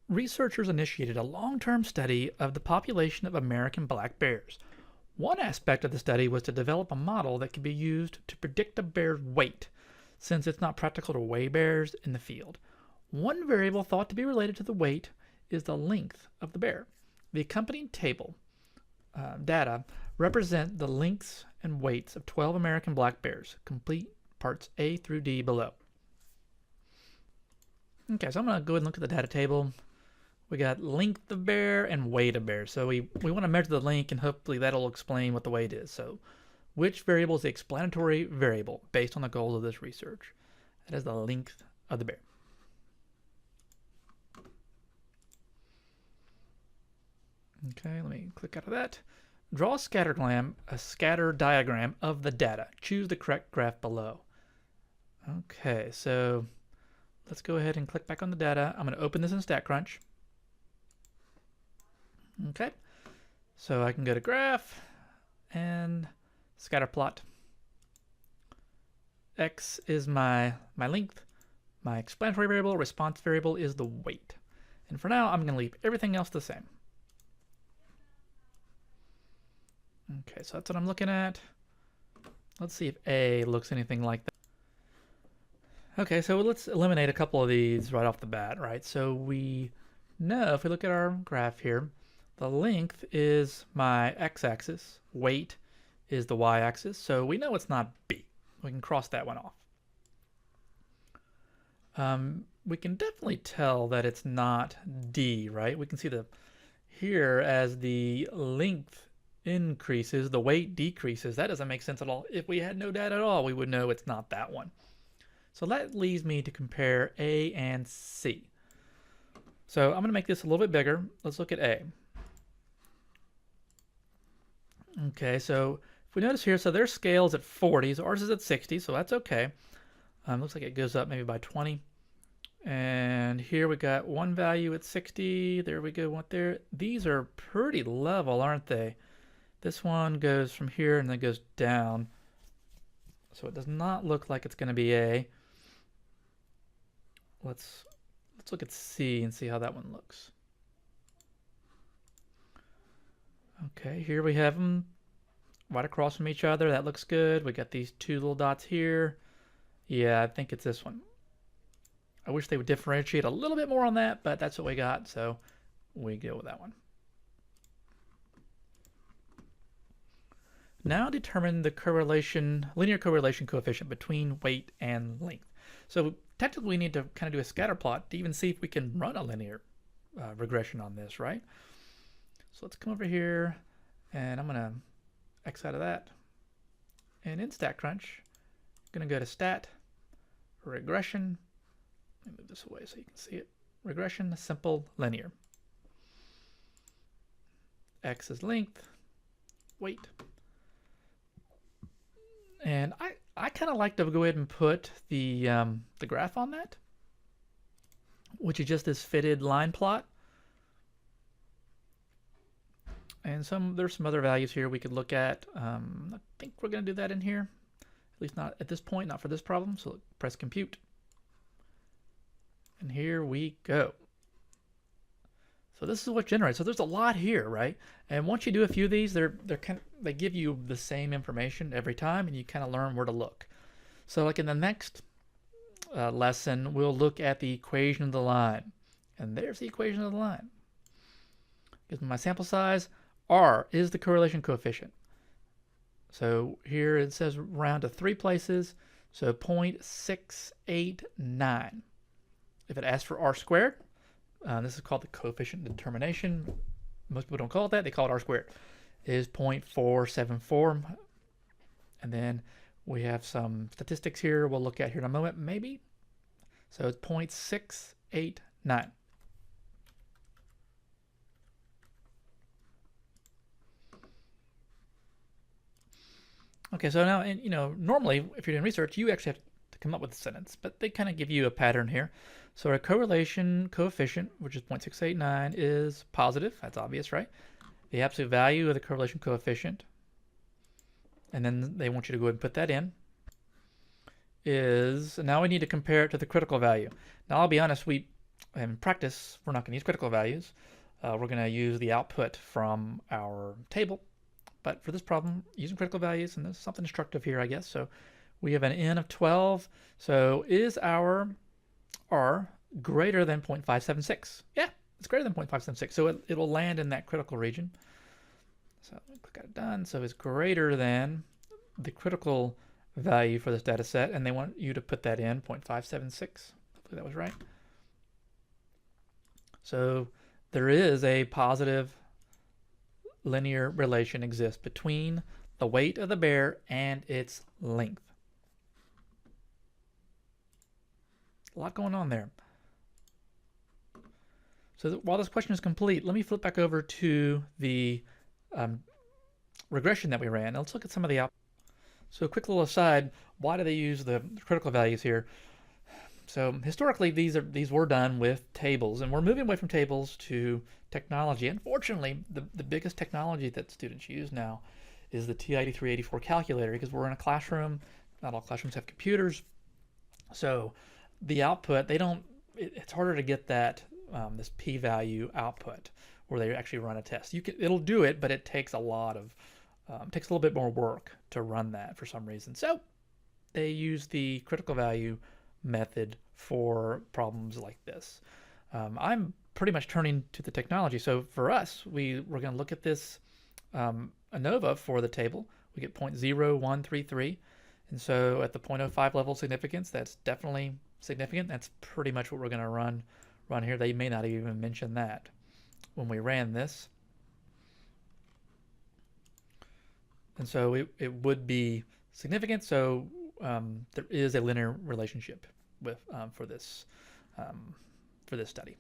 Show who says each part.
Speaker 1: researchers initiated a long-term study of the population of American black bears. One aspect of the study was to develop a model that could be used to predict a bear's weight, since it's not practical to weigh bears in the field. One variable thought to be related to the weight is the length of the bear. The accompanying table data represent the lengths and weights of 12 American black bears. Complete parts A through D below. Okay, so I'm going to go ahead and look at the data table. We got length of bear and weight of bear. So we want to measure the length, and hopefully that'll explain what the weight is. So which variable is the explanatory variable based on the goals of this research? That is the length of the bear. Okay, let me click out of that. Draw a scatter diagram of the data. Choose the correct graph below. Okay, so let's go ahead and click back on the data. I'm going to open this in StatCrunch. Okay, so I can go to graph and scatter plot. X is my length. My explanatory variable, response variable is the weight. And for now, I'm going to leave everything else the same. Okay, so that's what I'm looking at. Let's see if A looks anything like that. Okay, so let's eliminate a couple of these right off the bat, right? So we know if we look at our graph here, the length is my x-axis, weight is the y-axis, so we know it's not B. We can cross that one off. We can definitely tell that it's not D, right? We can see here as the length increases, the weight decreases. That doesn't make sense at all. If we had no data at all, we would know it's not that one. So that leaves me to compare A and C. So I'm going to make this a little bit bigger. Let's look at A. Okay, so if we notice here, so their scale is at 40, so ours is at 60, so that's okay. Looks like it goes up maybe by 20. And here we got one value at 60. There we go, one there. These are pretty level, aren't they? This one goes from here and then goes down. So it does not look like it's going to be A. Let's look at C and see how that one looks. Okay, here we have them right across from each other. That looks good. We got these two little dots here. Yeah, I think it's this one. I wish they would differentiate a little bit more on that, but that's what we got, so we go with that one. Now determine the linear correlation coefficient between weight and length. So technically we need to kind of do a scatter plot to even see if we can run a linear regression on this, right? So let's come over here, and I'm going to X out of that. And in StatCrunch, I'm going to go to Stat, Regression. Let me move this away so you can see it. Regression, simple, linear. X is length, weight. And I kind of like to go ahead and put the graph on that, which is just this fitted line plot. And there's some other values here we could look at. I think we're going to do that in here, at least not at this point, not for this problem. So press compute. And here we go. So this is what generates. So there's a lot here, right? And once you do a few of these, they give you the same information every time, and you kind of learn where to look. So like in the next lesson, we'll look at the equation of the line. And there's the equation of the line. Gives me my sample size. R is the correlation coefficient. So here it says round to 3 places, so 0.689. If it asks for R squared, this is called the coefficient determination. Most people don't call it that. They call it R squared. It is 0.474. And then we have some statistics here we'll look at here in a moment, maybe. So it's 0.689. Okay, so now, normally if you're doing research, you actually have to come up with a sentence, but they kind of give you a pattern here. So our correlation coefficient, which is 0.689, is positive. That's obvious, right? The absolute value of the correlation coefficient, and then they want you to go ahead and put that in, is, now we need to compare it to the critical value. Now I'll be honest, we in practice, we're not going to use critical values. We're going to use the output from our table. But for this problem, using critical values, and there's something instructive here, I guess. So we have an n of 12. So is our r greater than 0.576? Yeah, it's greater than 0.576. So it will land in that critical region. So click on done. So it's greater than the critical value for this data set, and they want you to put that in 0.576. Hopefully that was right. So there is a positive linear relation exists between the weight of the bear and its length. A lot going on there. So while this question is complete, let me flip back over to the regression that we ran. Let's look at some of the outputs. So a quick little aside, why do they use the critical values here? So historically, these were done with tables, and we're moving away from tables to technology. Unfortunately, the biggest technology that students use now is the TI-8384 calculator, because we're in a classroom. Not all classrooms have computers, so the output, it's harder to get that this p-value output where they actually run a test. It'll do it, but it takes a little bit more work to run that for some reason. So they use the critical value method for problems like this. I'm pretty much turning to the technology. So for us, we're going to look at this ANOVA for the table. We get 0.0133. And so at the 0.05 level significance, that's definitely significant. That's pretty much what we're going to run here. They may not even mention that when we ran this. And so it would be significant. So there is a linear relationship with for this study.